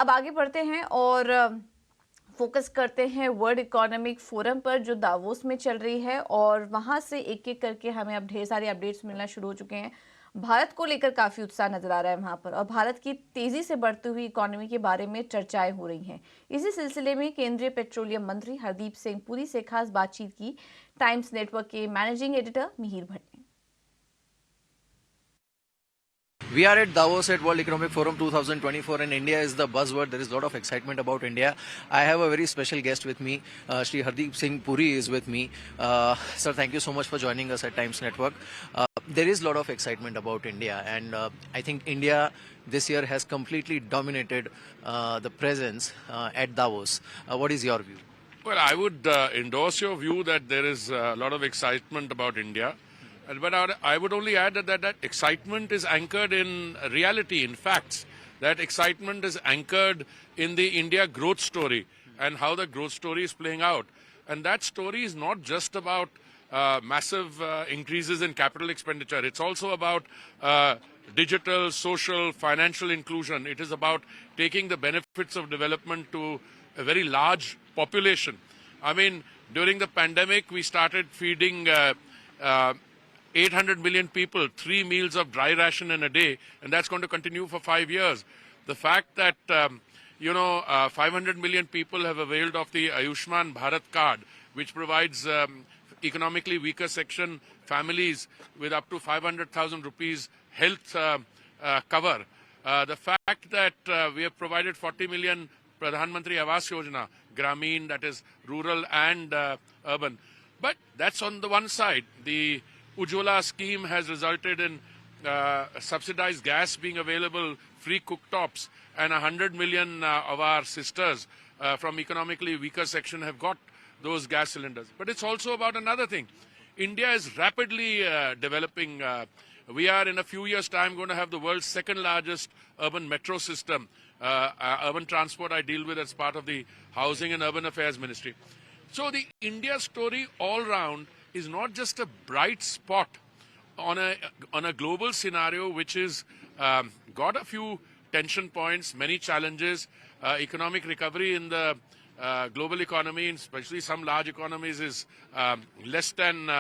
अब आगे बढ़ते हैं और फोकस करते हैं वर्ल्ड इकोनॉमिक फोरम पर जो दावोस में चल रही है, और वहां से एक एक करके हमें अब ढेर सारे अपडेट्स मिलना शुरू हो चुके हैं। भारत को लेकर काफी उत्साह नजर आ रहा है वहां पर, और भारत की तेजी से बढ़ती हुई इकोनॉमी के बारे में चर्चाएं हो रही हैं। इसी सिलसिले में केंद्रीय पेट्रोलियम मंत्री हरदीप सिंह पुरी से खास बातचीत की टाइम्स नेटवर्क के मैनेजिंग एडिटर मिहिर भट्ट ने। We are at Davos at World Economic Forum 2024 and India is the buzzword. There is a lot of excitement about India. I have a very special guest with me. Shri Hardeep Singh Puri is with me. Sir, thank you so much for joining us at Times Network. There is a lot of excitement about India, and I think India this year has completely dominated the presence at Davos. What is your view? Well, I would endorse your view that there is a lot of excitement about India. But I would only add that excitement is anchored in reality, in facts. That excitement is anchored in the India growth story and how the growth story is playing out. And that story is not just about massive increases in capital expenditure. It's also about digital, social, financial inclusion. It is about taking the benefits of development to a very large population. I mean, during the pandemic, we started feeding 800 million people 3 meals of dry ration in a day, and that's going to continue for 5 years. The fact that 500 million people have availed of the Ayushman Bharat card, which provides economically weaker section families with up to 500,000 rupees health cover. The fact that we have provided 40 million Pradhan Mantri Awas Yojana, Grameen, that is rural and urban. But that's on the one side. The Ujjwala scheme has resulted in subsidized gas being available, free cooktops, and 100 million of our sisters from economically weaker section have got those gas cylinders. But it's also about another thing. India is rapidly developing. We are in a few years' time going to have the world's second largest urban metro system. Urban transport I deal with as part of the Housing and Urban Affairs Ministry. So the India story all round is not just a bright spot on a global scenario which is got a few tension points, many challenges. Economic recovery in the global economy, especially some large economies, is less than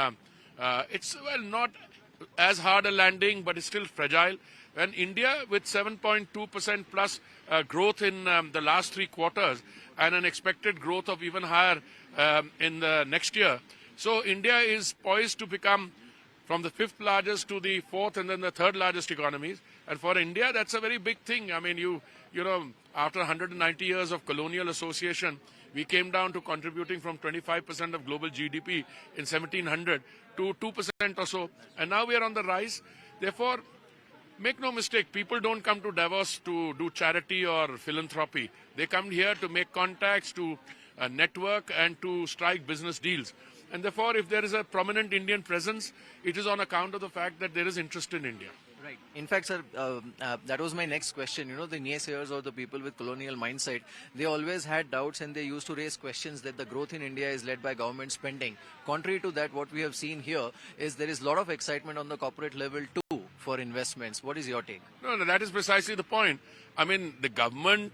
it's not as hard a landing, but it's still fragile. And India, with 7.2% plus growth in the last 3 quarters and an expected growth of even higher in the next year. So India is poised to become from the 5th largest to the 4th and then the 3rd largest economies. And for India, that's a very big thing. I mean, you know, after 190 years of colonial association, we came down to contributing from 25% of global GDP in 1700 to 2% or so. And now we are on the rise. Therefore, make no mistake, people don't come to Davos to do charity or philanthropy. They come here to make contacts, to network, and to strike business deals. And therefore, if there is a prominent Indian presence, it is on account of the fact that there is interest in India. Right. In fact, sir, that was my next question. You know, the naysayers or the people with colonial mindset, they always had doubts and they used to raise questions that the growth in India is led by government spending. Contrary to that, what we have seen here is there is a lot of excitement on the corporate level too for investments. What is your take? No, that is precisely the point. I mean, the government,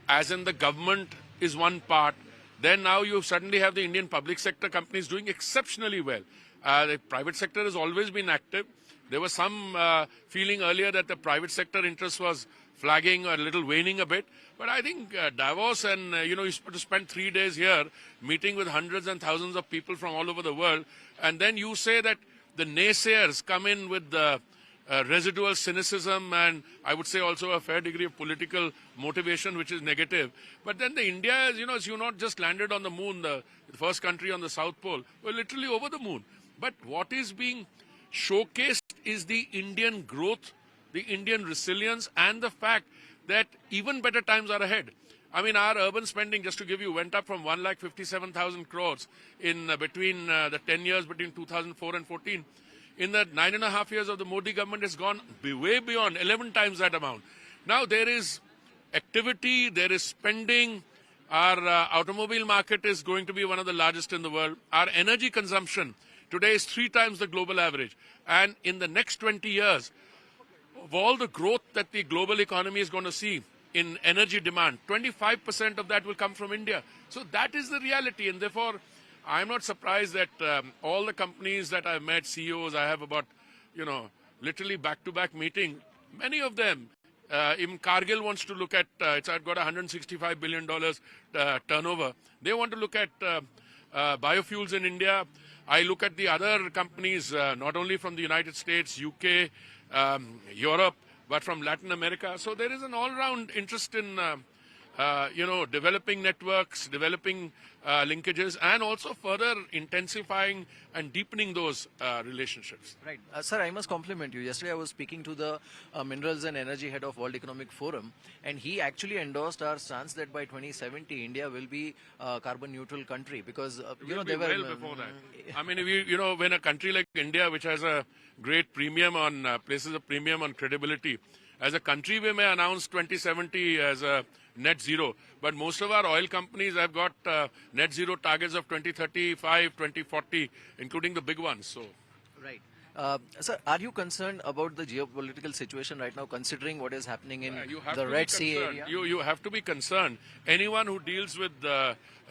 as in the government, is one part. Then now you suddenly have the Indian public sector companies doing exceptionally well. The private sector has always been active. There was some feeling earlier that the private sector interest was flagging or a little waning a bit. But I think Davos and, you spend 3 days here meeting with hundreds and thousands of people from all over the world. And then you say that the naysayers come in with the residual cynicism and I would say also a fair degree of political motivation, which is negative. But then the India, is not just landed on the moon, the first country on the South Pole. We're literally over the moon. But what is being showcased is the Indian growth, the Indian resilience, and the fact that even better times are ahead. I mean, our urban spending, just to give you, went up from 1,57,000 crores in between the 10 years between 2004 and 14. In the 9.5 years of the Modi government, it's gone way beyond 11 times that amount. Now there is activity, there is spending. Our automobile market is going to be one of the largest in the world. Our energy consumption today is 3 times the global average. And in the next 20 years, of all the growth that the global economy is going to see, in energy demand, 25% of that will come from India. So that is the reality, and therefore I'm not surprised that all the companies that I've met, CEOs, I have about, literally back-to-back meeting, many of them, even Cargill wants to look at, it's got $165 billion turnover. They want to look at biofuels in India. I look at the other companies, not only from the United States, UK, Europe, but from Latin America. So there is an all-round interest in, developing networks, developing linkages, and also further intensifying and deepening those relationships. Right. Sir, I must compliment you. Yesterday I was speaking to the Minerals and Energy Head of World Economic Forum, and he actually endorsed our stance that by 2070 India will be a carbon neutral country because, They were well before that. I mean, if when a country like India, which has a great premium on, places a premium on credibility, as a country we may announce 2070 as a net zero, but most of our oil companies have got net zero targets of 2035, 2040, including the big ones. So, right. Sir, are you concerned about the geopolitical situation right now, considering what is happening in the Red Sea area? You have to be concerned. Anyone who deals with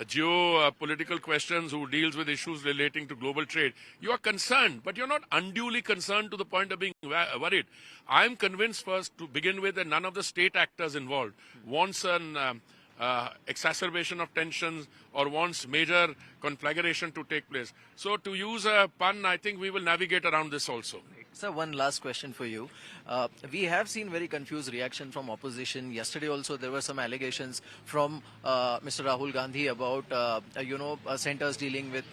geopolitical questions, who deals with issues relating to global trade, you are concerned, but you're not unduly concerned to the point of being worried. I'm convinced, first, to begin with, that none of the state actors involved wants an exacerbation of tensions or wants major conflagration to take place. So to use a pun, I think we will navigate around this also. Sir, one last question for you. We have seen very confused reaction from opposition. Yesterday also there were some allegations from Mr. Rahul Gandhi about, centers dealing with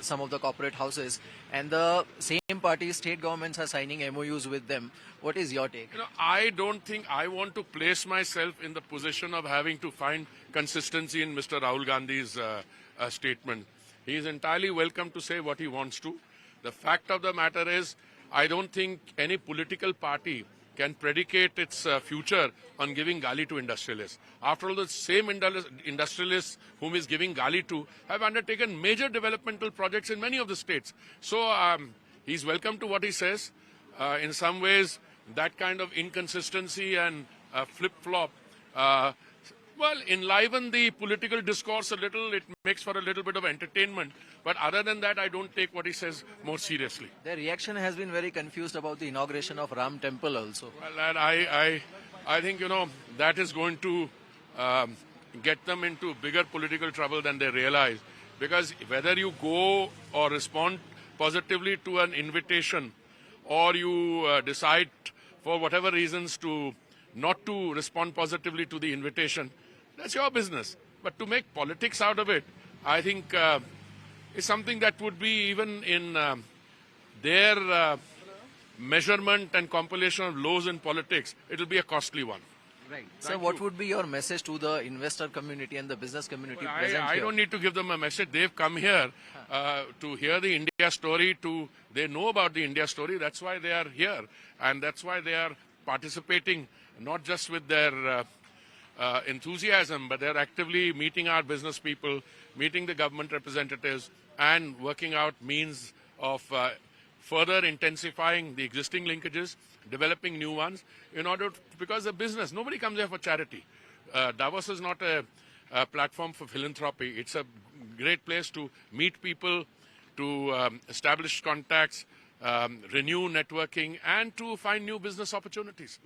some of the corporate houses, and the same party, state governments are signing MOUs with them. What is your take? I don't think I want to place myself in the position of having to find consistency in Mr. Rahul Gandhi's statement. He is entirely welcome to say what he wants to. The fact of the matter is, I don't think any political party can predicate its future on giving gali to industrialists. After all, the same industrialists whom he is giving gali to have undertaken major developmental projects in many of the states. So he's welcome to what he says. In some ways, that kind of inconsistency and flip-flop enliven the political discourse a little. It makes for a little bit of entertainment. But other than that, I don't take what he says more seriously. The reaction has been very confused about the inauguration of Ram Temple also. Well, and I think, that is going to get them into bigger political trouble than they realize. Because whether you go or respond positively to an invitation, or you decide for whatever reasons to not to respond positively to the invitation, that's your business. But to make politics out of it, I think is something that would be even in their measurement and compilation of lows in politics, it will be a costly one. Right. So what would be your message to the investor community and the business community present here? I don't need to give them a message. They've come here to hear the India story. They know about the India story. That's why they are here. And that's why they are participating, not just with their enthusiasm, but they're actively meeting our business people, meeting the government representatives, and working out means of further intensifying the existing linkages, developing new ones, because the business, nobody comes here for charity. Davos is not a platform for philanthropy. It's a great place to meet people, to establish contacts, renew networking, and to find new business opportunities.